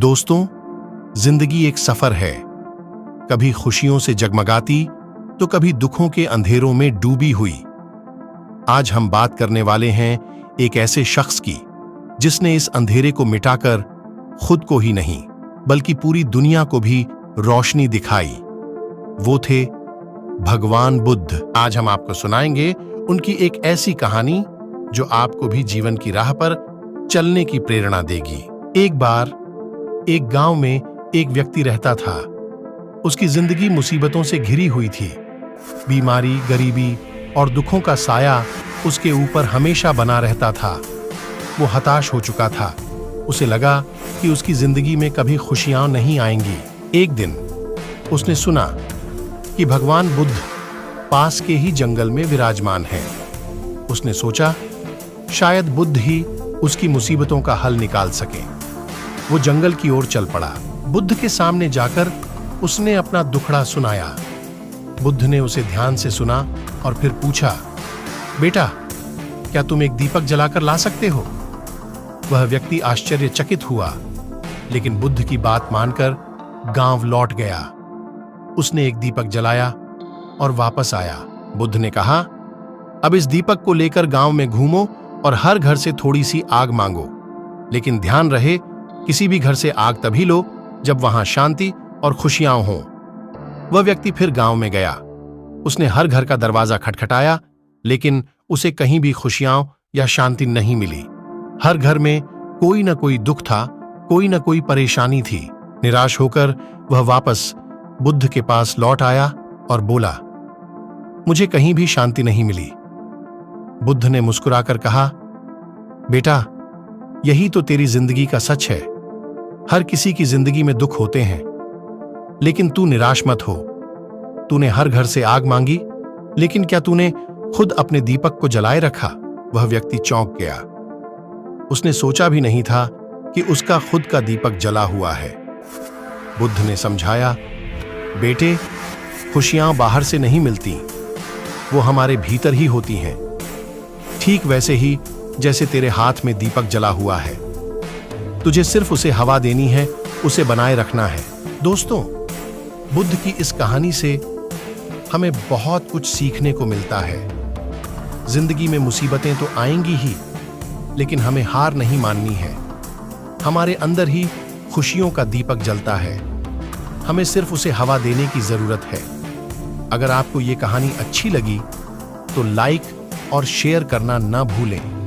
दोस्तों, जिंदगी एक सफर है, कभी खुशियों से जगमगाती तो कभी दुखों के अंधेरों में डूबी हुई। आज हम बात करने वाले हैं एक ऐसे शख्स की जिसने इस अंधेरे को मिटाकर खुद को ही नहीं बल्कि पूरी दुनिया को भी रोशनी दिखाई। वो थे भगवान बुद्ध। आज हम आपको सुनाएंगे उनकी एक ऐसी कहानी जो आपको भी जीवन की राह पर चलने की प्रेरणा देगी। एक बार एक गांव में एक व्यक्ति रहता था। उसकी जिंदगी मुसीबतों से घिरी हुई थी। बीमारी, गरीबी और दुखों का साया उसके ऊपर हमेशा बना रहता था। वो हताश हो चुका था। उसे लगा कि उसकी जिंदगी में कभी खुशियां नहीं आएंगी। एक दिन उसने सुना कि भगवान बुद्ध पास के ही जंगल में विराजमान हैं। उसने सोचा शायद बुद्ध ही उसकी मुसीबतों का हल निकाल सके। वो जंगल की ओर चल पड़ा। बुद्ध के सामने जाकर उसने अपना दुखड़ा सुनाया। बुद्ध ने उसे ध्यान से सुना और फिर पूछा, बेटा, क्या तुम एक दीपक जलाकर ला सकते हो? वह व्यक्ति आश्चर्यचकित हुआ, लेकिन बुद्ध की बात मानकर गांव लौट गया। उसने एक दीपक जलाया और वापस आया। बुद्ध ने कहा, अब इस दीपक को लेकर गांव में घूमो और हर घर से थोड़ी सी आग मांगो, लेकिन ध्यान रहे किसी भी घर से आग तभी लो जब वहां शांति और खुशियां हों। वह व्यक्ति फिर गांव में गया। उसने हर घर का दरवाजा खटखटाया, लेकिन उसे कहीं भी खुशियां या शांति नहीं मिली। हर घर में कोई न कोई दुख था, कोई न कोई परेशानी थी। निराश होकर वह वापस बुद्ध के पास लौट आया और बोला, मुझे कहीं भी शांति नहीं मिली। बुद्ध ने मुस्कुराकर कहा, बेटा, यही तो तेरी जिंदगी का सच है। हर किसी की जिंदगी में दुख होते हैं, लेकिन तू निराश मत हो। तूने हर घर से आग मांगी, लेकिन क्या तूने खुद अपने दीपक को जलाए रखा? वह व्यक्ति चौंक गया। उसने सोचा भी नहीं था कि उसका खुद का दीपक जला हुआ है। बुद्ध ने समझाया, बेटे, खुशियां बाहर से नहीं मिलती, वो हमारे भीतर ही होती हैं। ठीक वैसे ही जैसे तेरे हाथ में दीपक जला हुआ है, तुझे सिर्फ उसे हवा देनी है, उसे बनाए रखना है। दोस्तों, बुद्ध की इस कहानी से हमें बहुत कुछ सीखने को मिलता है। जिंदगी में मुसीबतें तो आएंगी ही, लेकिन हमें हार नहीं माननी है। हमारे अंदर ही खुशियों का दीपक जलता है, हमें सिर्फ उसे हवा देने की जरूरत है। अगर आपको ये कहानी अच्छी लगी तो लाइक और शेयर करना ना भूलें।